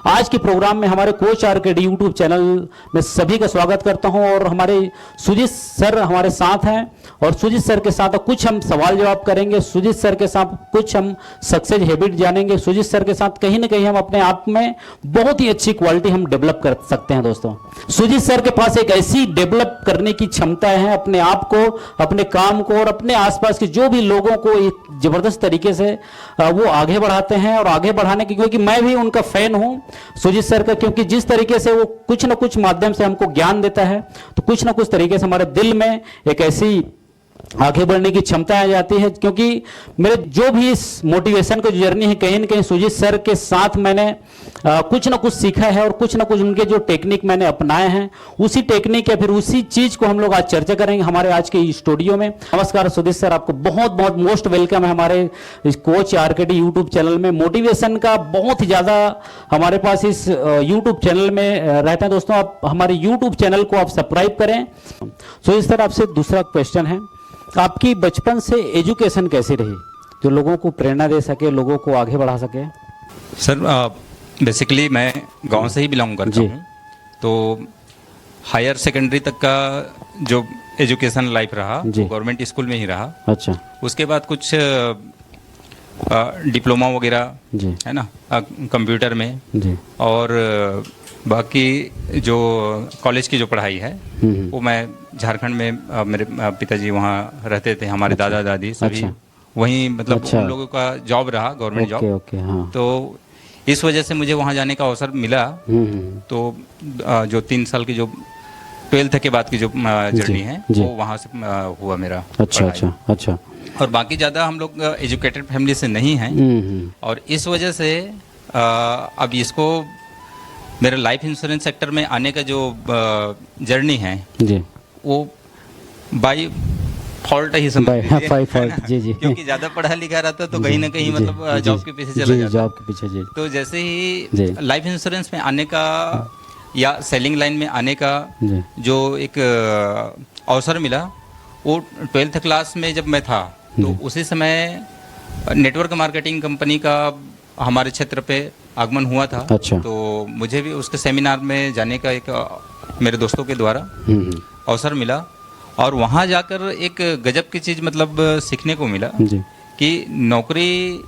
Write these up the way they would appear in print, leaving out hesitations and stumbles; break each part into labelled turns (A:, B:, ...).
A: आज के प्रोग्राम में हमारे कोच आरकेडी यूट्यूब चैनल में सभी का स्वागत करता हूं और हमारे सुजीत सर हमारे साथ हैं और सुजीत सर के साथ कुछ हम सवाल जवाब करेंगे। सुजीत सर के साथ कुछ हम सक्सेस हैबिट जानेंगे। सुजीत सर के साथ कहीं ना कहीं हम अपने आप में बहुत ही अच्छी क्वालिटी हम डेवलप कर सकते हैं। दोस्तों, सुजीत सर के पास एक ऐसी डेवलप करने की क्षमता है अपने आप को, अपने काम को और अपने आसपास के जो भी लोगों को एक जबरदस्त तरीके से वो आगे बढ़ाते हैं और आगे बढ़ाने की, क्योंकि मैं भी उनका फैन हूं सुजीत सर का, क्योंकि जिस तरीके से वो कुछ ना कुछ माध्यम से हमको ज्ञान देता है तो कुछ ना कुछ तरीके से हमारे दिल में एक ऐसी आगे बढ़ने की क्षमता आ जाती है। क्योंकि मेरे जो भी इस मोटिवेशन की जर्नी है कहीं ना कहीं सुजीत सर के साथ मैंने कुछ ना कुछ सीखा है और कुछ ना कुछ उनके जो टेक्निक मैंने अपनाए हैं उसी टेक्निक या फिर उसी चीज को हम लोग आज चर्चा करेंगे हमारे आज के स्टूडियो में। नमस्कार सुजीत सर, आपको बहुत बहुत मोस्ट वेलकम है हमारे इस कोच आरकेडी यूट्यूब चैनल में। मोटिवेशन का बहुत ही ज्यादा हमारे पास इस यूट्यूब चैनल में रहता है। दोस्तों, आप हमारे यूट्यूब चैनल को आप सब्सक्राइब करें। सुजीत सर, आपसे दूसरा क्वेश्चन है, आपकी बचपन से एजुकेशन कैसी रही जो लोगों को प्रेरणा दे सके, लोगों को आगे बढ़ा सके?
B: सर, बेसिकली मैं गांव से ही बिलोंग करता हूँ, तो हायर सेकेंडरी तक का जो एजुकेशन लाइफ रहा वो गवर्नमेंट स्कूल में ही रहा।
A: अच्छा।
B: उसके बाद कुछ डिप्लोमा वगैरह है ना कंप्यूटर में
A: जी।
B: और बाकी जो कॉलेज की जो पढ़ाई है वो मैं झारखंड में, मेरे पिताजी वहाँ रहते थे, हमारे दादा दादी सभी वहीं, मतलब उन लोगों का जॉब रहा, गवर्नमेंट जॉब।
A: हाँ।
B: तो इस वजह से मुझे वहाँ जाने का अवसर मिला। तो जो 3 साल की जो 12th के बाद की जो जर्नी है वो वहाँ से हुआ मेरा।
A: अच्छा।
B: और बाकी ज़्यादा हम लोग एजुकेटेड फैमिली से नहीं हैं और इस वजह से अब इसको मेरे लाइफ इंश्योरेंस सेक्टर में आने का जो जर्नी है वो बाय फॉल्ट ही समझ लीजिए। क्योंकि ज़्यादा पढ़ा लिखा रहता तो कहीं ना कहीं मतलब जॉब के पीछे चला जाता।
A: जॉब के पीछे
B: तो जैसे ही लाइफ इंश्योरेंस में आने का या सेलिंग लाइन में आने का जो एक अवसर मिला, वो 12th क्लास में जब मैं था तो उसी समय नेटवर्क मार्केटिंग कंपनी का हमारे क्षेत्र पे आगमन हुआ था।
A: अच्छा।
B: तो मुझे भी उसके सेमिनार में जाने का एक मेरे दोस्तों के द्वारा अवसर मिला और वहाँ जाकर एक गजब की चीज़ मतलब सीखने को मिला कि नौकरी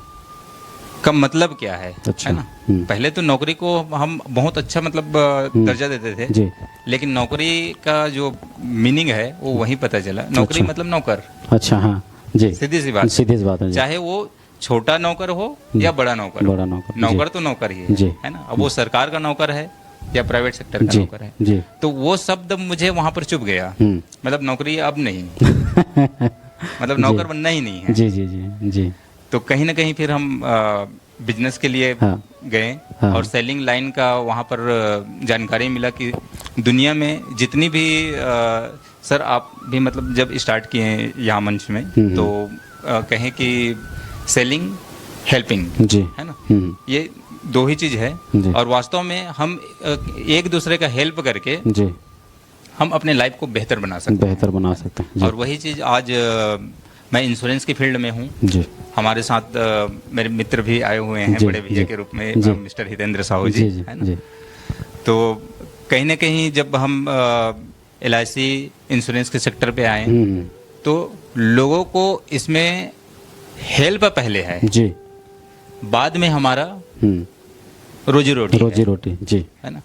B: का मतलब क्या है।
A: अच्छा।
B: है ना। पहले तो नौकरी को हम बहुत अच्छा मतलब दर्जा देते थे, लेकिन नौकरी का जो मीनिंग है वो वहीं पता चला। नौकरी मतलब नौकर।
A: अच्छा। हाँ जी,
B: सीधी सी बात है। चाहे वो छोटा नौकर हो या बड़ा नौकर, नौकर तो नौकर ही है ना। अब वो सरकार का नौकर है या प्राइवेट सेक्टर का नौकर है, तो वो शब्द मुझे वहां पर चुभ गया। मतलब नौकरी अब नहीं मतलब नौकर बनना ही नहीं है।
A: जी।
B: तो कहीं ना कहीं फिर हम बिजनेस के लिए गए और सेलिंग लाइन का वहां पर जानकारी मिला कि दुनिया में जितनी भी सर आप भी मतलब जब स्टार्ट किए यहाँ मंच में तो कहें कि सेलिंग हेल्पिंग है ना, ये दो ही चीज है और वास्तव में हम एक दूसरे का हेल्प करके हम अपने लाइफ को बेहतर बना सकते हैं। और वही चीज आज मैं इंश्योरेंस की फील्ड में हूँ। हमारे साथ मेरे मित्र भी आए हुए हैं बड़े भैया के रूप में, मिस्टर हितेंद्र साहू जी है ना। तो कहीं ना कहीं जब हम LIC इंश्योरेंस के सेक्टर पे आए तो लोगों को इसमें हेल्प पहले है जी, बाद में हमारा रोजी रोटी जी है ना।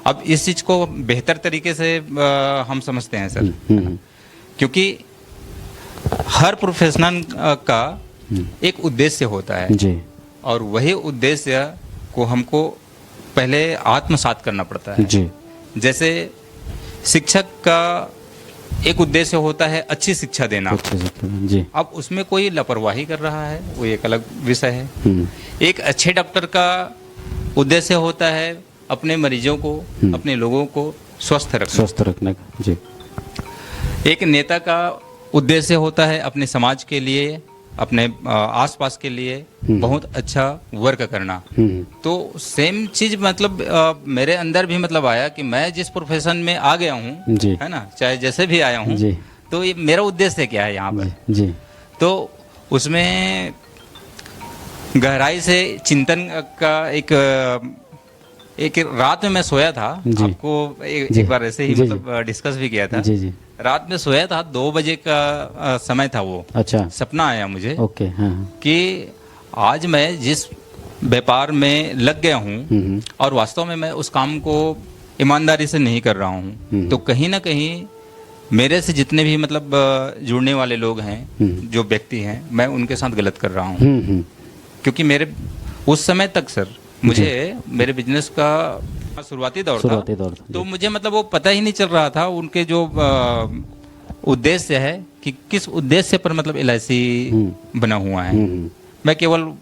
B: अब इस चीज को बेहतर तरीके से हम समझते हैं सर, क्योंकि हर प्रोफेशनल का एक उद्देश्य होता है जी, और वही उद्देश्य को हमको पहले आत्मसात करना पड़ता है जी। जैसे शिक्षक का एक उद्देश्य होता है अच्छी शिक्षा देना जी। अब उसमें कोई लापरवाही कर रहा है वो एक अलग विषय है। एक अच्छे डॉक्टर का उद्देश्य होता है अपने मरीजों को, अपने लोगों को स्वस्थ रखने का जी। एक नेता का उद्देश्य होता है अपने समाज के लिए, अपने आसपास के लिए बहुत अच्छा वर्क करना। तो सेम चीज मतलब मेरे अंदर भी मतलब आया कि मैं जिस प्रोफेशन में आ गया हूँ है ना, चाहे जैसे भी आया हूँ, तो ये मेरा उद्देश्य क्या है यहाँ पर जी। तो उसमें गहराई से चिंतन का एक एक रात में मैं सोया था, आपको एक बार ऐसे ही मतलब डिस्कस भी किया था।
A: जी जी।
B: रात में सोया था, 2 बजे का समय था वो।
A: अच्छा।
B: सपना आया मुझे
A: ओके। हाँ।
B: कि आज मैं जिस व्यापार में लग गया हूँ और वास्तव में मैं उस काम को ईमानदारी से नहीं कर रहा हूँ, तो कहीं ना कहीं मेरे से जितने भी मतलब जुड़ने वाले लोग हैं, जो व्यक्ति हैं, मैं उनके साथ गलत कर रहा हूँ। क्योंकि मेरे उस समय तक सर मुझे मेरे बिजनेस का शुरुआती दौर था, तो मुझे मतलब वो पता ही नहीं चल रहा था उनके जो उद्देश्य है कि किस उद्देश्य पर मतलब LIC बना हुआ है। मैं केवल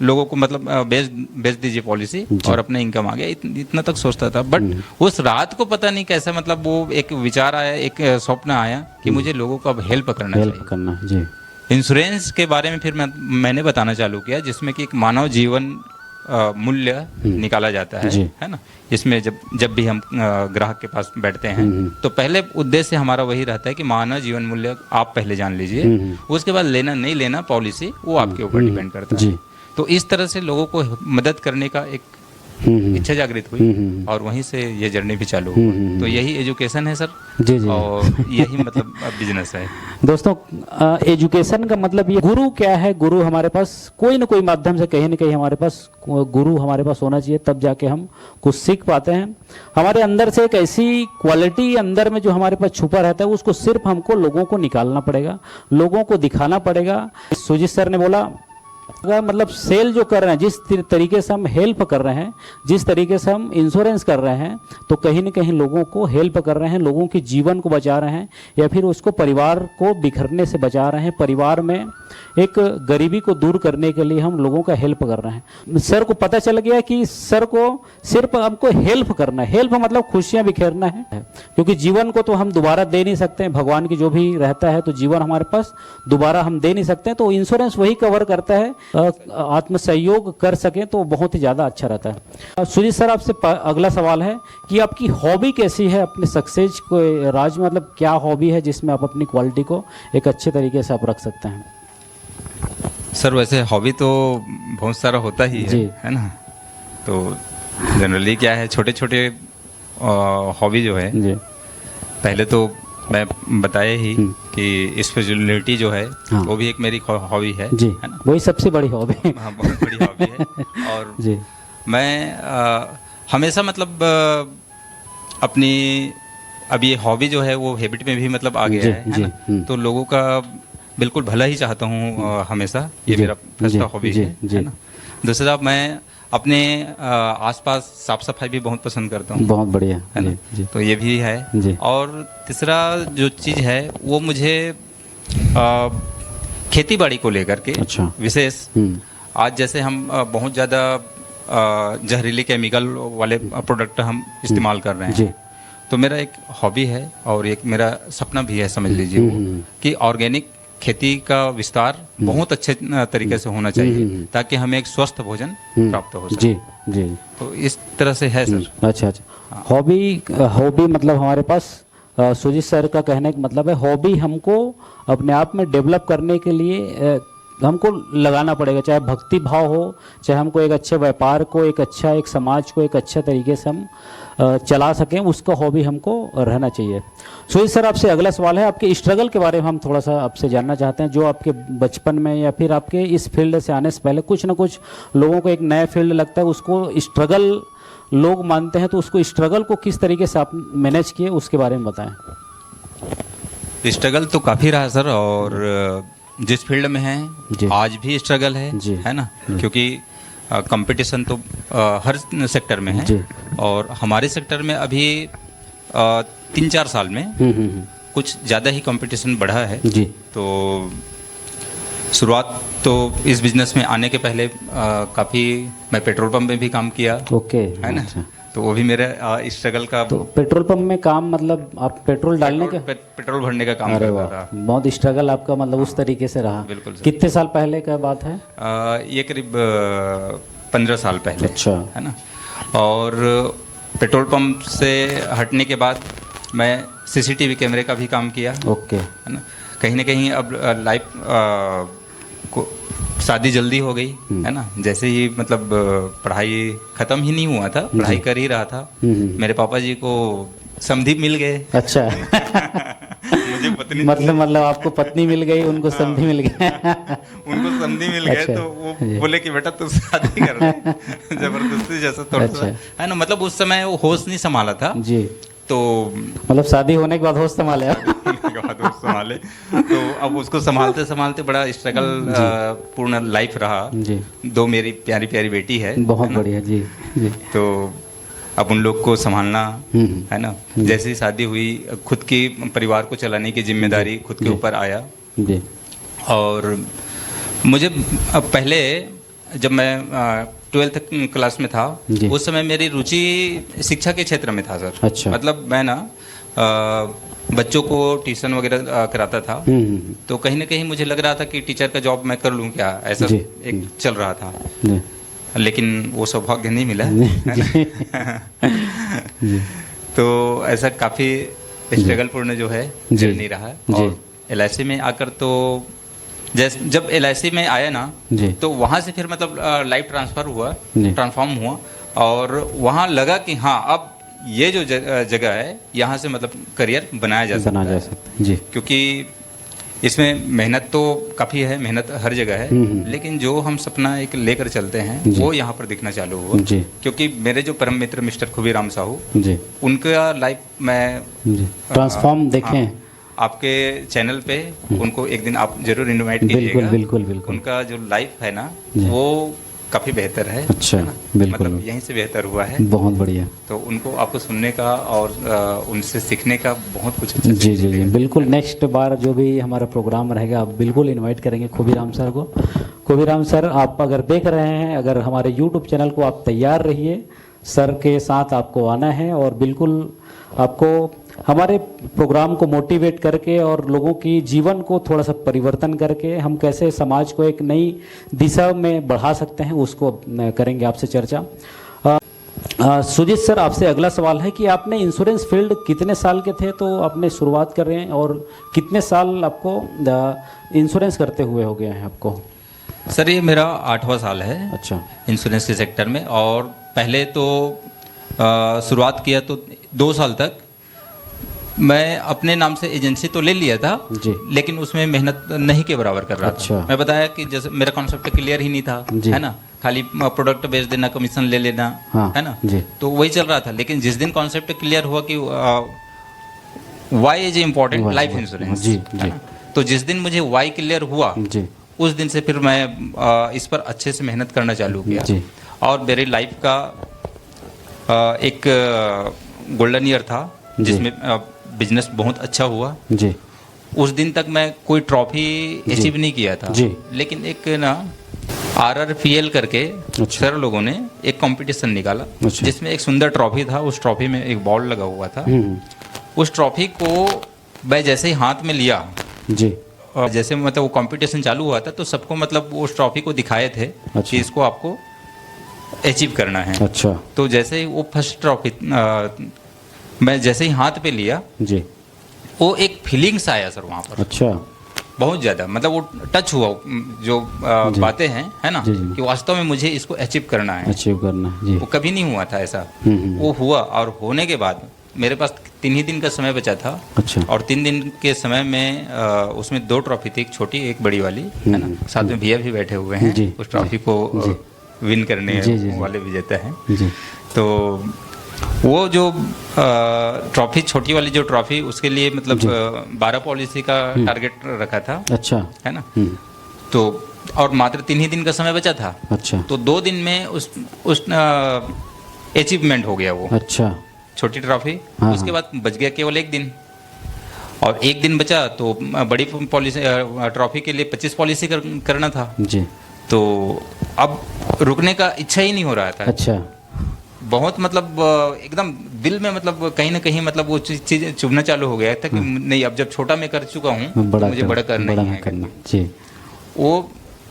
B: लोगों को मतलब बेच दीजिए पॉलिसी और अपना इनकम आ गया, इतना तक सोचता था। बट उस रात को पता नहीं कैसे मतलब वो एक विचार आया, एक स्वप्न आया कि मुझे लोगों को अब हेल्प करना चाहिए। इंश्योरेंस के बारे में फिर मैंने बताना चालू किया, जिसमें कि एक मानव जीवन मूल्य निकाला जाता है ना। इसमें जब भी हम ग्राहक के पास बैठते हैं तो पहले उद्देश्य हमारा वही रहता है कि मानव जीवन मूल्य आप पहले जान लीजिए, उसके बाद लेना नहीं लेना पॉलिसी वो आपके ऊपर डिपेंड करता है। तो इस तरह से लोगों को मदद करने का एक इच्छा जागृत हुई और वहीं से ये जर्नी भी चालू हुई। तो यही एजुकेशन है सर। जी जी। और यही मतलब बिजनेस है।
A: दोस्तों, एजुकेशन का मतलब ये गुरु क्या है? गुरु हमारे पास कोई ना कोई माध्यम से कहीं ना कहीं हमारे पास गुरु हमारे पास होना चाहिए, तब जाके हम कुछ सीख पाते हैं। हमारे अंदर से एक ऐसी क्वालिटी अंदर में जो हमारे पास छुपा रहता है, उसको सिर्फ हमको लोगों को निकालना पड़ेगा, लोगों को दिखाना पड़ेगा। सुजीत सर ने बोला अगर मतलब सेल जो कर रहे हैं, जिस तरीके से हम हेल्प कर रहे हैं, जिस तरीके से हम इंश्योरेंस कर रहे हैं, तो कहीं ना कहीं लोगों को हेल्प कर रहे हैं, लोगों के जीवन को बचा रहे हैं, या फिर उसको परिवार को बिखरने से बचा रहे हैं। परिवार में एक गरीबी को दूर करने के लिए हम लोगों का हेल्प कर रहे हैं। सर को पता चल गया कि सर को सिर्फ हमको हेल्प करना है। हेल्प मतलब खुशियाँ बिखेरना है, क्योंकि जीवन को तो हम दोबारा दे नहीं सकते हैं। भगवान की जो भी रहता है तो जीवन हमारे पास दोबारा हम दे नहीं सकते हैं। तो इंश्योरेंस वही कवर करता है। आत्म सहयोग कर सकें तो बहुत ही ज़्यादा अच्छा रहता है। सुजीत सर, आपसे अगला सवाल है कि आपकी हॉबी कैसी है अपने सक्सेस को राज में? मतलब क्या हॉबी है जिसमें आप अपनी क्वालिटी को एक अच्छे तरीके से आप रख सकते हैं?
B: सर वैसे हॉबी तो बहुत सारा होता ही है ना। तो जनरली क्या है, छोटे छोटे हॉबी जो है जी। पहले तो मैं बताया ही कि स्पिरिचुअलिटी जो है वो भी एक मेरी हॉबी है जी, है ना।
A: वही सबसे बड़ी हॉबी है।
B: हाँ, बहुत बड़ी हॉबी है। और जी मैं हमेशा मतलब अपनी अब ये हॉबी जो है वो हैबिट में भी मतलब आ गया है ना। तो लोगों का बिल्कुल भला ही चाहता हूँ हमेशा, ये मेरा फर्स्ट हॉबी है ना। दूसरा, मैं अपने आसपास साफ सफाई भी बहुत पसंद करता हूँ।
A: बहुत बढ़िया है ना
B: जी। तो ये भी है जी। और तीसरा जो चीज़ है वो मुझे खेती बाड़ी को लेकर के अच्छा विशेष, आज जैसे हम बहुत ज़्यादा जहरीले केमिकल वाले प्रोडक्ट हम इस्तेमाल कर रहे हैं, तो मेरा एक हॉबी है और एक मेरा सपना भी है, समझ लीजिए वो, कि ऑर्गेनिक खेती का विस्तार बहुत अच्छे तरीके से होना चाहिए ताकि हमें एक स्वस्थ भोजन प्राप्त हो सके।
A: जी जी।
B: तो इस तरह से है सर।
A: अच्छा अच्छा। हॉबी मतलब हमारे पास सुजीत सर का कहने का मतलब है हॉबी हमको अपने आप में डेवलप करने के लिए हमको लगाना पड़ेगा, चाहे भक्ति भाव हो, चाहे हमको एक अच्छे व्यापार को, एक समाज को एक अच्छे तरीके से हम चला सकें, उसका हॉबी हमको रहना चाहिए। सुजीत सर, आपसे अगला सवाल है, आपके स्ट्रगल के बारे में हम थोड़ा सा आपसे जानना चाहते हैं। जो आपके बचपन में या फिर आपके इस फील्ड से आने से पहले कुछ ना कुछ लोगों को एक नया फील्ड लगता है, उसको स्ट्रगल लोग मानते हैं, तो उसको स्ट्रगल को किस तरीके से आप मैनेज किए उसके बारे में बताएं।
B: स्ट्रगल तो काफ़ी रहा सर, और जिस फील्ड में है आज भी स्ट्रगल है ना, क्योंकि कंपटीशन तो हर सेक्टर में है। और हमारे सेक्टर में अभी 3-4 साल में कुछ ज़्यादा ही कंपटीशन बढ़ा है जी। तो शुरुआत तो इस बिजनेस में आने के पहले काफ़ी मैं पेट्रोल पंप में भी काम किया,
A: ओके,
B: है ना। तो वो भी मेरे स्ट्रगल का।
A: तो पेट्रोल पंप में काम मतलब आप पेट्रोल डालने का,
B: पेट्रोल भरने का काम करता था।
A: बहुत स्ट्रगल आपका मतलब उस तरीके से रहा।
B: बिल्कुल सर।
A: कितने साल पहले का बात है?
B: ये करीब 15 साल पहले।
A: अच्छा, है
B: ना। और पेट्रोल पंप से हटने के बाद मैं CCTV कैमरे का भी काम किया,
A: ओके,
B: है ना। कहीं ना कहीं अब लाइफ को शादी जल्दी हो गई, है ना। जैसे ही मतलब पढ़ाई ख़त्म ही नहीं हुआ था, पढ़ाई कर ही रहा था, मेरे पापा जी को समधी मिल गए।
A: अच्छा।
B: मुझे पत्नी
A: मतलब आपको पत्नी मिल गई, उनको समधी मिल गया।
B: उनको समधी मिल गए।
A: अच्छा,
B: तो वो बोले कि बेटा तू शादी कर ले। जबरदस्ती जैसा थोड़ा सा, है ना। मतलब उस समय वो होश नहीं संभाला था
A: जी।
B: तो
A: मतलब शादी होने के बाद होश संभाले आप?
B: संभाले तो अब उसको संभालते संभालते बड़ा स्ट्रगल पूर्ण लाइफ रहा
A: जी।
B: 2 मेरी प्यारी प्यारी बेटी है,
A: बहुत बढ़िया जी जी।
B: तो अब उन लोग को संभालना, है ना। जैसे ही शादी हुई, खुद की परिवार को चलाने की जिम्मेदारी खुद के ऊपर आया
A: जी।
B: और मुझे पहले जब मैं 12th क्लास में था, उस समय मेरी रुचि शिक्षा के क्षेत्र में था सर।
A: अच्छा।
B: मतलब मैं ना बच्चों को ट्यूशन वगैरह कराता था, तो कहीं ना कहीं मुझे लग रहा था कि टीचर का जॉब मैं कर लूँ क्या, ऐसा एक चल रहा था। लेकिन वो सौभाग्य नहीं मिला। तो ऐसा काफ़ी स्ट्रगल पूर्ण जो है जर्नी रहा। और LIC में आकर तो जब LIC में आया ना, तो वहाँ से फिर मतलब लाइफ ट्रांसफॉर्म हुआ और वहाँ लगा कि हाँ अब ये जो जगह है यहाँ से मतलब करियर बनाया जा सकता है जी। क्योंकि इसमें मेहनत तो काफ़ी है, मेहनत हर जगह है, लेकिन जो हम सपना एक लेकर चलते हैं वो यहाँ पर दिखना चालू हुआ। क्योंकि मेरे जो परम मित्र मिस्टर खुबीराम साहू, उनका लाइफ मैं
A: ट्रांसफॉर्म देखें
B: आपके चैनल पे, उनको एक दिन आप जरूर इनवाइट कीजिएगा।
A: बिल्कुल बिल्कुल।
B: उनका जो लाइफ है ना वो काफ़ी बेहतर है।
A: अच्छा, बिल्कुल।
B: मतलब यहीं से बेहतर हुआ है।
A: बहुत बढ़िया।
B: तो उनको आपको सुनने का और उनसे सीखने का बहुत कुछ
A: जी जी जी बिल्कुल। नेक्स्ट बार जो भी हमारा प्रोग्राम रहेगा आप बिल्कुल इनवाइट करेंगे खुबीराम सर को। खुबीराम सर, आप अगर देख रहे हैं, अगर हमारे यूट्यूब चैनल को आप तैयार रहिए, सर के साथ आपको आना है और बिल्कुल आपको हमारे प्रोग्राम को मोटिवेट करके और लोगों की जीवन को थोड़ा सा परिवर्तन करके हम कैसे समाज को एक नई दिशा में बढ़ा सकते हैं, उसको करेंगे आपसे चर्चा। सुजीत सर, आपसे अगला सवाल है कि आपने इंश्योरेंस फील्ड कितने साल के थे तो आपने शुरुआत कर रहे हैं और कितने साल आपको इंश्योरेंस करते हुए हो गए हैं आपको?
B: सर ये मेरा 8वां साल है।
A: अच्छा।
B: इंश्योरेंस के सेक्टर में। और पहले तो शुरुआत किया तो 2 साल तक मैं अपने नाम से एजेंसी तो ले लिया था जी, लेकिन उसमें मेहनत नहीं के बराबर कर रहा था। मैं बताया कि जैसे मेरा कॉन्सेप्ट क्लियर ही नहीं था, है ना। खाली प्रोडक्ट बेच देना, कमीशन ले लेना, है ना, तो वही चल रहा था। लेकिन जिस दिन कॉन्सेप्ट क्लियर हुआ कि why is important life insurance, तो जिस दिन मुझे वाई क्लियर हुआ उस दिन से फिर मैं इस पर अच्छे से मेहनत करना चालू किया। और मेरी लाइफ का एक गोल्डन ईयर था जिसमें बिजनेस बहुत अच्छा हुआ जी। उस दिन तक मैं कोई ट्रॉफी अचीव नहीं किया था जी। लेकिन एक ना RRPL करके सर लोगों ने एक कंपटीशन निकाला जिसमें एक सुंदर ट्रॉफी था। उस ट्रॉफी में एक बॉल लगा हुआ था। उस ट्रॉफी को मैं जैसे ही हाथ में लिया जी, और जैसे मतलब वो कंपटीशन चालू हुआ था तो सबको मतलब उस ट्रॉफी को दिखाए थे कि इसको आपको अचीव करना है। अच्छा। तो जैसे ही वो फर्स्ट ट्रॉफी मैं जैसे ही हाथ पे लिया जी, वो एक फीलिंग्स आया सर वहाँ पर। अच्छा। बहुत ज़्यादा मतलब वो टच हुआ जो बातें हैं, है ना, कि वास्तव में मुझे इसको अचीव करना है जी। वो कभी नहीं हुआ था ऐसा। वो हुआ और होने के बाद मेरे पास 3 ही दिन का समय बचा था। अच्छा। और 3 दिन के समय में उसमें 2 ट्रॉफी थी, एक छोटी एक बड़ी वाली, है ना। साथ में भैया भी बैठे हुए हैं उस ट्रॉफी को विन करने वाले विजेता हैं। तो वो जो ट्रॉफी, छोटी वाली जो ट्रॉफी, उसके लिए मतलब 12 पॉलिसी का टारगेट रखा था। अच्छा। है ना। तो और मात्र 3 ही दिन का समय बचा था। अच्छा। तो 2 दिन में उस अचीवमेंट हो गया वो। अच्छा। छोटी ट्रॉफी। उसके बाद बच गया केवल 1 दिन, और 1 दिन बचा तो बड़ी पॉलिसी ट्रॉफी के लिए 25 पॉलिसी करना था जी। तो अब रुकने का इच्छा ही नहीं हो रहा था। अच्छा। बहुत मतलब एकदम दिल में मतलब कहीं ना कहीं मतलब वो चीज़ चुभना चालू हो गया था कि नहीं, अब जब छोटा मैं कर चुका हूँ तो मुझे बड़ा करना है जी।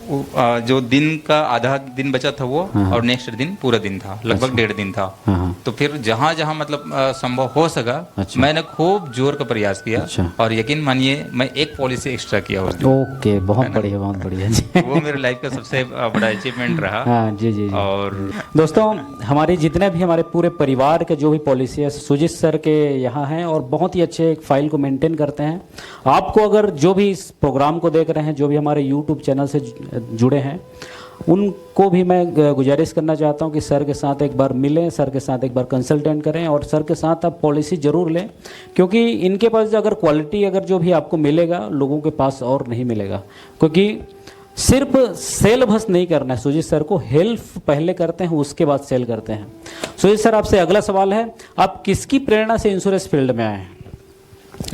B: जो दिन का आधा दिन बचा था वो, और नेक्स्ट दिन पूरा दिन था, लगभग 1.5 दिन था। तो फिर जहाँ जहाँ मतलब संभव हो सका, मैंने खूब जोर का प्रयास किया, और यकीन मानिए मैं एक पॉलिसी एक्स्ट्रा किया उस दिन।
A: ओके, बहुत बढ़िया, बहुत बढ़िया जी।
B: वो मेरे लाइफ का सबसे बड़ा अचीवमेंट रहा।
A: हाँ जी जी जी।
B: और
A: दोस्तों, हमारे जितने भी हमारे पूरे परिवार के जो भी पॉलिसी है सुजीत सर के यहाँ हैं, और बहुत ही अच्छे एक फाइल को मेंटेन करते हैं। आपको अगर जो भी इस प्रोग्राम को देख रहे हैं, जो भी हमारे यूट्यूब चैनल से जुड़े हैं, उनको भी मैं गुजारिश करना चाहता हूं कि सर के साथ एक बार मिलें, सर के साथ एक बार कंसल्टेंट करें, और सर के साथ आप पॉलिसी ज़रूर लें, क्योंकि इनके पास अगर क्वालिटी अगर जो भी आपको मिलेगा लोगों के पास और नहीं मिलेगा। क्योंकि सिर्फ सेल बस नहीं करना है, सुजीत सर को हेल्प पहले करते हैं, उसके बाद सेल करते हैं। सुजीत सर, आपसे अगला सवाल है, आप किसकी प्रेरणा से इंश्योरेंस फील्ड में आए हैं?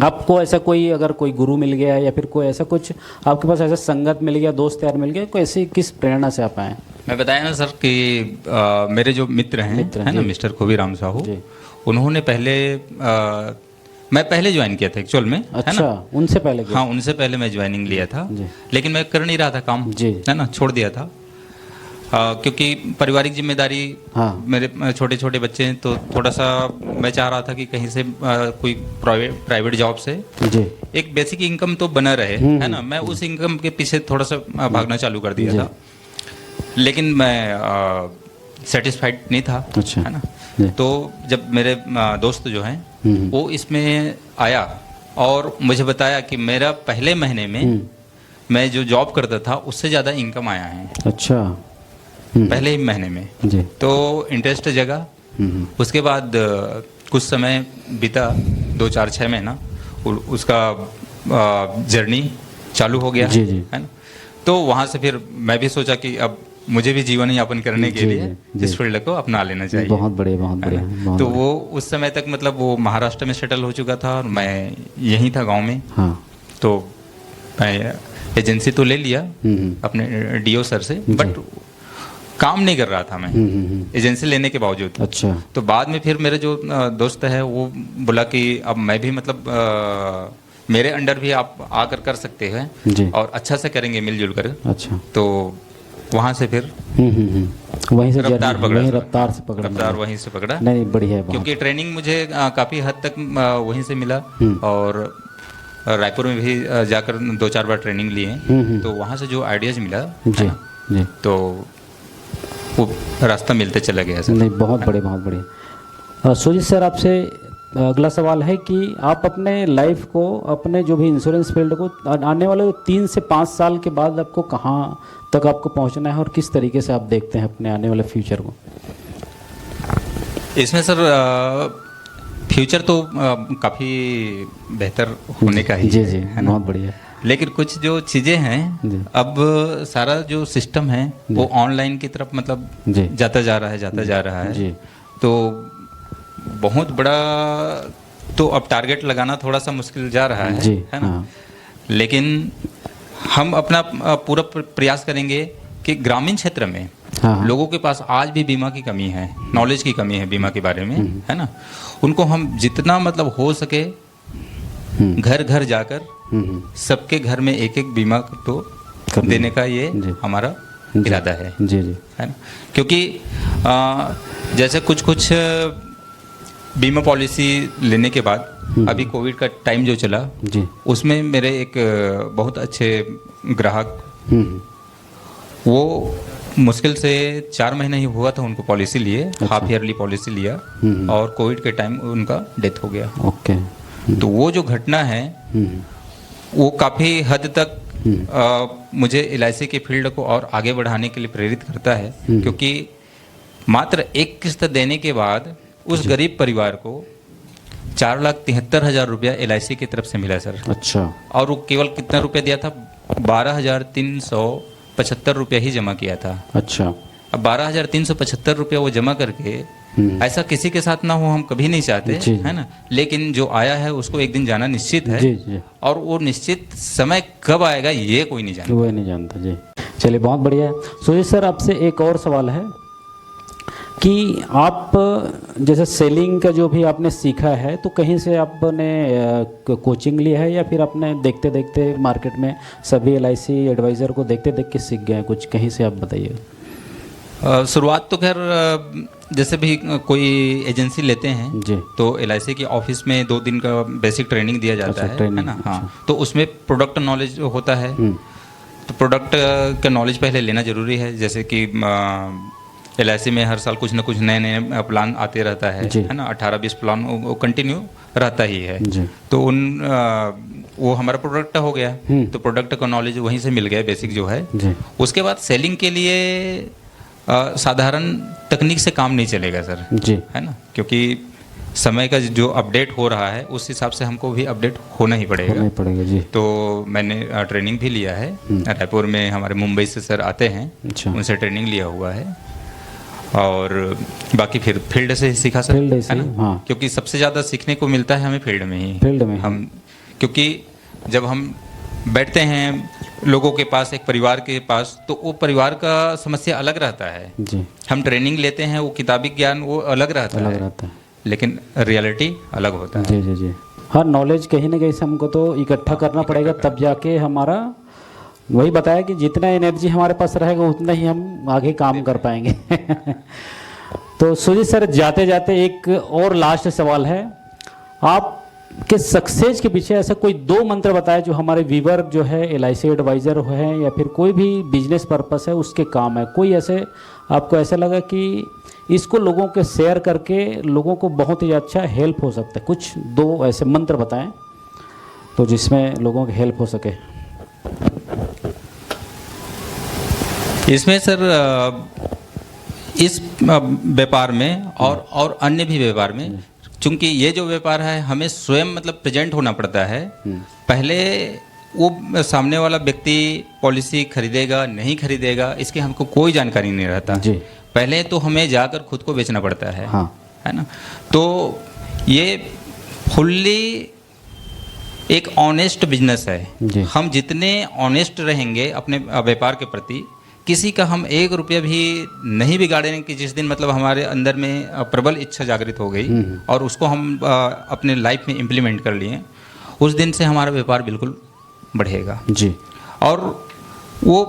A: आपको ऐसा कोई अगर कोई गुरु मिल गया, या फिर कोई ऐसा कुछ आपके पास ऐसा संगत मिल गया, दोस्त यार मिल गया, कोई ऐसी किस प्रेरणा से आप आए?
B: मैं बताया ना सर कि मेरे जो मित्र हैं है ना, मिस्टर खोबीराम साहू, उन्होंने पहले मैं पहले ज्वाइन किया था एक्चुअल में।
A: अच्छा, उनसे पहले?
B: हाँ, उनसे पहले मैं ज्वाइनिंग लिया था, लेकिन मैं कर नहीं रहा था काम, है ना, छोड़ दिया था। क्योंकि पारिवारिक जिम्मेदारी, मेरे छोटे छोटे बच्चे हैं, तो थोड़ा सा मैं चाह रहा था कि कहीं से कोई प्राइवेट जॉब से एक बेसिक इनकम तो बना रहे, है ना। मैं उस इनकम के पीछे थोड़ा सा भागना चालू कर दिया था, लेकिन मैं सेटिस्फाइड नहीं था, है ना। तो जब मेरे दोस्त जो हैं वो इसमें आया और मुझे बताया कि मेरा पहले महीने में मैं जो जॉब करता था उससे ज़्यादा इनकम आया है।
A: अच्छा,
B: पहले ही महीने में जी। तो इंटरेस्ट जगा। उसके बाद कुछ समय बीता, 2-4-6 महीना, उसका जर्नी चालू हो गया, जी जी। है ना। तो वहाँ से फिर मैं भी सोचा कि अब मुझे भी जीवन यापन करने के लिए इस फील्ड को अपना लेना चाहिए।
A: बहुत बढ़िया, बहुत बढ़िया।
B: तो वो उस समय तक मतलब वो महाराष्ट्र में सेटल हो चुका था और मैं यहीं था गाँव में। हाँ। तो मैं एजेंसी तो ले लिया अपने डीओ सर से, बट काम नहीं कर रहा था मैं एजेंसी लेने के बावजूद। अच्छा। तो बाद में फिर मेरे जो दोस्त है वो बोला कि अब मैं भी मतलब मेरे अंडर भी आप आकर कर सकते हैं और अच्छा से करेंगे मिलजुल कर। अच्छा। तो वहाँ से फिर
A: वहीं से रफ्तार पकड़ा,
B: रफ्तार वहीं से पकड़ा।
A: नहीं, बढ़िया है,
B: क्योंकि ट्रेनिंग मुझे काफ़ी हद तक वहीं से मिला, और रायपुर में भी जाकर 2-4 बार ट्रेनिंग लिए, तो वहाँ से जो आइडियाज़ मिला जी, जी, तो वो रास्ता मिलते चला गया सर।
A: नहीं, बहुत बढ़िया, बहुत बढ़िया। सुजीत सर, आपसे अगला सवाल है कि आप अपने लाइफ को, अपने जो भी इंश्योरेंस फील्ड को आने वाले 3 से 5 साल के बाद आपको कहाँ तक आपको पहुँचना है, और किस तरीके से आप देखते हैं अपने आने वाले फ्यूचर को?
B: इसमें सर फ्यूचर तो काफ़ी बेहतर होने का ही
A: जी जी, बहुत बढ़िया।
B: लेकिन कुछ जो चीज़ें हैं, अब सारा जो सिस्टम है वो ऑनलाइन की तरफ मतलब जाता जा रहा है। तो बहुत बड़ा तो अब टारगेट लगाना थोड़ा सा मुश्किल जा रहा है ना। लेकिन हम अपना पूरा प्रयास करेंगे कि ग्रामीण क्षेत्र में लोगों के पास आज भी बीमा की कमी है, नॉलेज की कमी है बीमा के बारे में, है ना। उनको हम जितना मतलब हो सके घर घर जाकर सबके घर में एक एक बीमा तो देने का ये हमारा इरादा है। जी जी, है ना। क्योंकि जैसे कुछ बीमा पॉलिसी लेने के बाद अभी कोविड का टाइम जो चला जी, उसमें मेरे एक बहुत अच्छे ग्राहक, वो मुश्किल से 4 महीने ही हुआ था उनको पॉलिसी लिए, हाफ ईयरली पॉलिसी लिया, और कोविड के टाइम उनका डेथ हो गया। ओके। तो वो जो घटना है वो काफ़ी हद तक मुझे LIC के फील्ड को और आगे बढ़ाने के लिए प्रेरित करता है, क्योंकि मात्र एक किस्त देने के बाद उस गरीब परिवार को 4,73,000 रुपया LIC की तरफ से मिला सर। अच्छा। और वो केवल कितना रुपया दिया था? 12,375 रुपया ही जमा किया था। अच्छा। अब 12,375 रुपया वो जमा करके, ऐसा किसी के साथ ना हो हम कभी नहीं चाहते, है ना। लेकिन जो आया है उसको एक दिन जाना निश्चित है, जी। और वो निश्चित समय कब आएगा ये कोई नहीं जानता।
A: कोई नहीं जानता जी। चलिए, बहुत बढ़िया है। सुजीत सर, आपसे एक और सवाल है कि आप जैसे सेलिंग का जो भी आपने सीखा है तो कहीं से आपने कोचिंग लिया है या फिर आपने देखते देखते मार्केट में सभी LIC एडवाइज़र को देखते देख के सीख गए हैं कुछ, कहीं से आप बताइए।
B: शुरुआत तो खैर जैसे भी कोई एजेंसी लेते हैं
A: जी,
B: तो LIC की ऑफिस में 2 दिन का बेसिक ट्रेनिंग दिया जाता
A: अच्छा,
B: है
A: ट्रेनिंग,
B: ना। हाँ, तो उसमें प्रोडक्ट नॉलेज होता है। तो प्रोडक्ट का नॉलेज पहले लेना ज़रूरी है। जैसे कि LIC में हर साल कुछ ना कुछ नए नए प्लान आते रहता है ना। 18-20 प्लान वो कंटिन्यू रहता ही है।
A: जी,
B: तो वो हमारा प्रोडक्ट हो गया, तो प्रोडक्ट का नॉलेज वहीं से मिल गया बेसिक जो है।
A: जी,
B: उसके बाद सेलिंग के लिए साधारण तकनीक से काम नहीं चलेगा सर,
A: जी,
B: है ना, क्योंकि समय का जो अपडेट हो रहा है उस हिसाब से हमको भी अपडेट होना ही पड़ेगा।
A: नहीं पड़ेगा जी।
B: तो मैंने ट्रेनिंग भी लिया है रायपुर में, हमारे मुंबई से सर आते हैं,
A: अच्छा,
B: उनसे ट्रेनिंग लिया हुआ है। और बाकी फिर फील्ड से ही सीखा सर,
A: फील्ड से,
B: है ना।
A: हाँ,
B: क्योंकि सबसे ज़्यादा सीखने को मिलता है हमें फील्ड में ही।
A: फील्ड में
B: हम, क्योंकि जब हम बैठते हैं लोगों के पास, एक परिवार के पास, तो वो परिवार का समस्या अलग रहता है।
A: जी,
B: हम ट्रेनिंग लेते हैं, वो किताबी ज्ञान वो अलग रहता है, लेकिन रियलिटी अलग होता है।
A: जी, जी, जी। हाँ, नॉलेज कहीं ना कहीं से हमको तो इकट्ठा करना पड़ेगा, तब जाके हमारा, वही बताया कि जितना एनर्जी हमारे पास रहेगा उतना ही हम आगे काम कर पाएंगे। तो सुजीत सर, जाते जाते एक और लास्ट सवाल है, आप के सक्सेस के पीछे ऐसा कोई 2 मंत्र बताए जो हमारे व्यूवर जो है LIC एडवाइज़र है या फिर कोई भी बिजनेस पर्पस है उसके काम है। कोई ऐसे आपको ऐसा लगा कि इसको लोगों के शेयर करके लोगों को बहुत ही अच्छा हेल्प हो सकता है, कुछ 2 ऐसे मंत्र बताएं तो जिसमें लोगों की हेल्प हो सके।
B: इसमें सर इस व्यापार में और अन्य भी व्यापार में, चूंकि ये जो व्यापार है हमें स्वयं मतलब प्रेजेंट होना पड़ता है। पहले वो सामने वाला व्यक्ति पॉलिसी खरीदेगा नहीं खरीदेगा इसकी हमको कोई जानकारी नहीं रहता
A: जी।
B: पहले तो हमें जाकर खुद को बेचना पड़ता है।
A: हाँ,
B: है ना। तो ये फुल्ली एक ऑनेस्ट बिजनेस है
A: जी।
B: हम जितने ऑनेस्ट रहेंगे अपने व्यापार के प्रति, किसी का हम 1 रुपया भी नहीं बिगाड़ेंगे कि जिस दिन मतलब हमारे अंदर में प्रबल इच्छा जागृत हो गई और उसको हम अपने लाइफ में इम्प्लीमेंट कर लिए, उस दिन से हमारा व्यापार बिल्कुल बढ़ेगा
A: जी।
B: और वो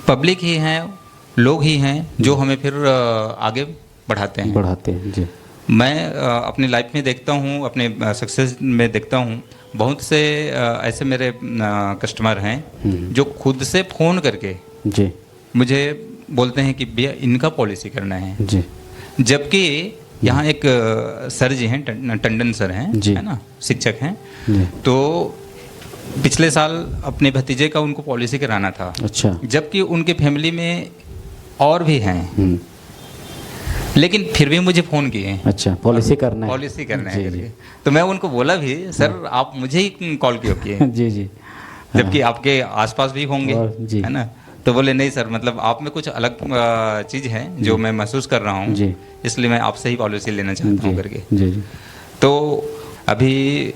B: पब्लिक ही हैं, लोग ही हैं जो हमें फिर आगे बढ़ाते हैं
A: जी।
B: मैं अपनी लाइफ में देखता हूँ, अपने सक्सेस में देखता हूँ, बहुत से ऐसे मेरे कस्टमर हैं जो खुद से फ़ोन करके
A: जी
B: मुझे बोलते हैं कि भैया इनका पॉलिसी करना है
A: जी।
B: जबकि यहाँ एक सर जी हैं, टंडन सर हैं, है ना, शिक्षक हैं
A: जी।
B: तो पिछले साल अपने भतीजे का उनको पॉलिसी कराना था।
A: अच्छा।
B: जबकि उनके फैमिली में और भी हैं लेकिन फिर भी मुझे फ़ोन किए।
A: अच्छा, पॉलिसी करना है,
B: पॉलिसी करना
A: जी,
B: है
A: जी।
B: करके। तो मैं उनको बोला भी सर आप मुझे ही कॉल क्यों किए
A: जी जी।
B: जबकि आपके आसपास भी होंगे,
A: जी।
B: है ना। तो बोले नहीं सर, मतलब आप में कुछ अलग चीज़ है जो मैं महसूस कर रहा हूँ
A: जी।
B: इसलिए मैं आपसे ही पॉलिसी लेना चाहता हूँ करके।
A: जी जी।
B: तो अभी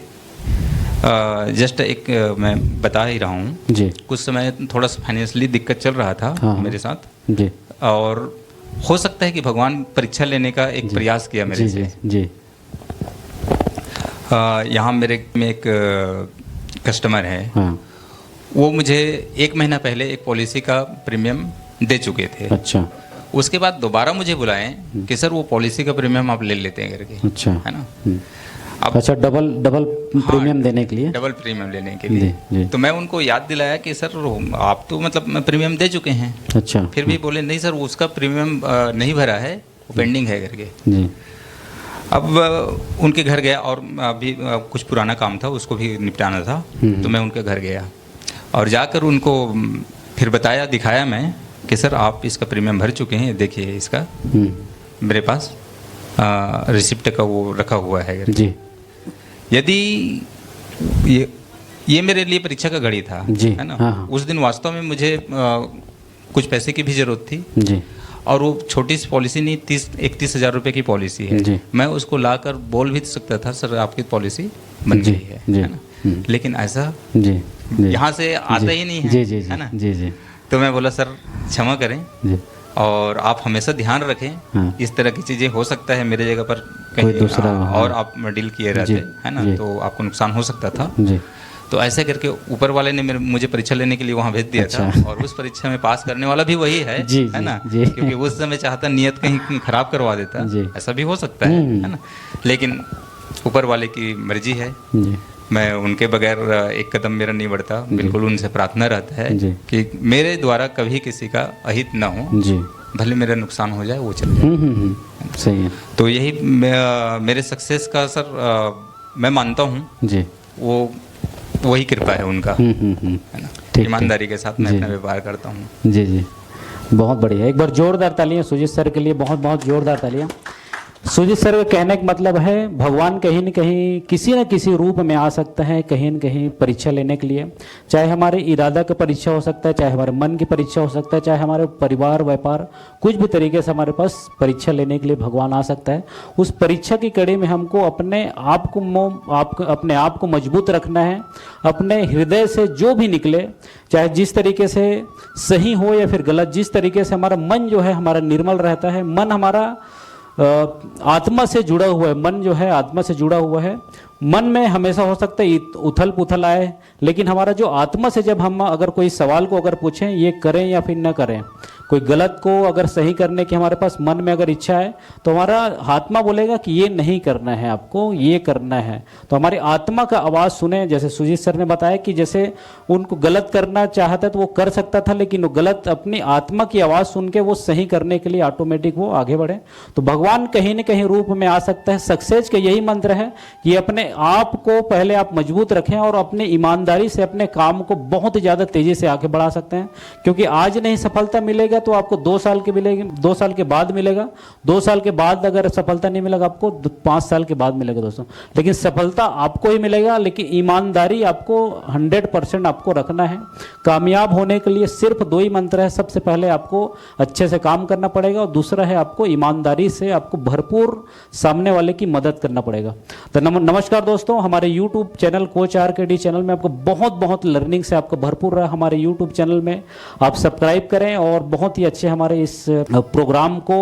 B: जस्ट एक मैं बता ही रहा हूँ
A: जी।
B: कुछ समय थोड़ा सा फाइनेंशियली दिक्कत चल रहा था
A: हाँ।
B: मेरे साथ
A: जी।
B: और हो सकता है कि भगवान परीक्षा लेने का एक प्रयास किया मेरे से।
A: जी।
B: यहाँ मेरे में एक कस्टमर है,
A: हाँ।
B: वो मुझे 1 महीना पहले एक पॉलिसी का प्रीमियम दे चुके थे।
A: अच्छा।
B: उसके बाद दोबारा मुझे बुलाएं कि सर वो पॉलिसी का प्रीमियम आप ले लेते हैं करके।
A: अच्छा,
B: है ना।
A: अब अच्छा, डबल प्रीमियम देने के लिए,
B: डबल प्रीमियम लेने के लिए।
A: जी।
B: तो मैं उनको याद दिलाया कि सर आप तो मतलब प्रीमियम दे चुके हैं।
A: अच्छा।
B: फिर भी बोले नहीं सर उसका प्रीमियम नहीं भरा है, वो पेंडिंग है करके।
A: जी।
B: अब उनके घर गया और अभी कुछ पुराना काम था उसको भी निपटाना था। तो मैं उनके घर गया और जाकर उनको फिर बताया, दिखाया मैं कि सर आप इसका प्रीमियम भर चुके हैं, देखिए इसका मेरे पास रिसिप्ट का वो रखा हुआ है
A: जी।
B: यदि ये मेरे लिए परीक्षा का घड़ी था
A: जी।
B: है ना।
A: हाँ।
B: उस दिन वास्तव में मुझे कुछ पैसे की भी ज़रूरत थी
A: जी।
B: और वो छोटी सी पॉलिसी नहीं, 31 हज़ार रुपये की पॉलिसी है
A: जी।
B: मैं उसको लाकर बोल भी सकता था सर आपकी पॉलिसी बन गई है ना। लेकिन ऐसा
A: जी।
B: यहाँ से आता ही नहीं है,
A: जी जी
B: है ना।
A: जी जी।
B: तो मैं बोला सर क्षमा करें,
A: जी।
B: और आप हमेशा ध्यान रखें।
A: हाँ।
B: इस तरह की चीज़ें हो सकता है मेरे जगह पर
A: कोई
B: कहीं
A: दूसरा, हाँ।
B: और आप डील किए रहते,
A: जी,
B: है ना,
A: जी।
B: तो आपको नुकसान हो सकता था।
A: जी।
B: तो ऐसे करके ऊपर वाले ने मुझे परीक्षा लेने के लिए वहाँ भेज दिया
A: अच्छा।
B: था, और उस परीक्षा में पास करने वाला भी वही है,
A: जी,
B: है
A: जी,
B: ना,
A: जी।
B: क्योंकि उस समय चाहता नियत कहीं खराब करवा देता,
A: जी।
B: ऐसा भी हो सकता है ना, लेकिन ऊपर वाले की मर्जी है।
A: जी।
B: मैं उनके बगैर एक कदम मेरा नहीं बढ़ता, बिल्कुल उनसे प्रार्थना रहता है
A: जी।
B: कि मेरे द्वारा कभी किसी का अहित ना हो,
A: जी।
B: भले मेरा नुकसान हो जाए वो चल जाए।
A: सही है।
B: तो यही मेरे सक्सेस का सर मैं मानता हूँ,
A: जी।
B: वो वही कृपा है उनका, है ना।
A: ठीक,
B: ईमानदारी के साथ मैं
A: जी।
B: अपना व्यापार करता हूँ।
A: जी जी, बहुत बढ़िया। एक बार जोरदार तालियां सुजीत सर के लिए, बहुत बहुत जोरदार तालियां। सुजीत सर का कहने का मतलब है भगवान कहीं न कहीं किसी न किसी रूप में आ सकते हैं, कहीं न कहीं परीक्षा लेने के लिए। चाहे हमारे इरादा का परीक्षा हो सकता है, चाहे हमारे मन की परीक्षा हो सकता है, चाहे हमारे परिवार व्यापार, कुछ भी तरीके से हमारे पास परीक्षा लेने के लिए भगवान आ सकता है। उस परीक्षा की कड़ी में हमको अपने आप को मजबूत रखना है। अपने हृदय से जो भी निकले, चाहे जिस तरीके से सही हो या फिर गलत, जिस तरीके से हमारा मन जो है हमारा निर्मल रहता है। मन हमारा आत्मा से जुड़ा हुआ है, मन जो है आत्मा से जुड़ा हुआ है। मन में हमेशा हो सकता है उथल पुथल आए, लेकिन हमारा जो आत्मा से जब हम अगर कोई सवाल को अगर पूछें ये करें या फिर न करें, कोई गलत को अगर सही करने की हमारे पास मन में अगर इच्छा है, तो हमारा आत्मा बोलेगा कि ये नहीं करना है, आपको ये करना है। तो हमारी आत्मा का आवाज़ सुने। जैसे सुजीत सर ने बताया कि जैसे उनको गलत करना चाहता तो वो कर सकता था, लेकिन वो गलत अपनी आत्मा की आवाज़ सुन के वो सही करने के लिए ऑटोमेटिक वो आगे बढ़े। तो भगवान कहीं न कहीं रूप में आ सकता है। सक्सेस का यही मंत्र है कि अपने आप को पहले आप मजबूत रखें और अपनी ईमानदारी से अपने काम को बहुत ज़्यादा तेज़ी से आगे बढ़ा सकते हैं। क्योंकि आज नहीं सफलता मिलेगा तो आपको 2 साल के मिलेगी, 2 साल के बाद मिलेगा। 2 साल के बाद अगर सफलता नहीं मिलेगा आपको 5 साल के बाद मिलेगा दोस्तों। लेकिन सफलता आपको ही मिलेगा, लेकिन ईमानदारी आपको 100% आपको रखना है। कामयाब होने के लिए सिर्फ 2 ही मंत्र है। सबसे पहले आपको अच्छे से काम करना पड़ेगा, और दूसरा है आपको ईमानदारी से आपको भरपूर सामने वाले की मदद करना पड़ेगा। तो नमस्कार दोस्तों, हमारे YouTube channel coach RKD channel में आपको बहुत बहुत लर्निंग से आपको भरपूर रहा। हमारे YouTube चैनल में आप सब्सक्राइब करें और बहुत ही अच्छे हमारे इस प्रोग्राम को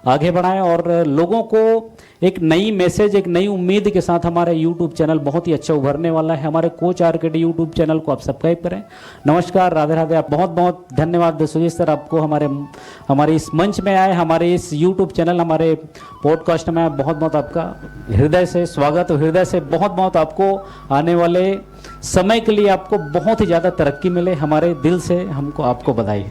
A: आगे बढ़ाएं, और लोगों को एक नई मैसेज, एक नई उम्मीद के साथ हमारे YouTube चैनल बहुत ही अच्छा उभरने वाला है। हमारे कोच RKD YouTube चैनल को आप सब्सक्राइब करें। नमस्कार, राधे राधे। आप बहुत बहुत धन्यवाद सुजीत सर, आपको हमारे इस मंच में आए, हमारे इस YouTube चैनल, हमारे पॉडकास्ट में बहुत बहुत आपका हृदय से स्वागत। हृदय से बहुत बहुत आपको आने वाले समय के लिए आपको बहुत ही ज़्यादा तरक्की मिले। हमारे दिल से हमको आपको बधाई।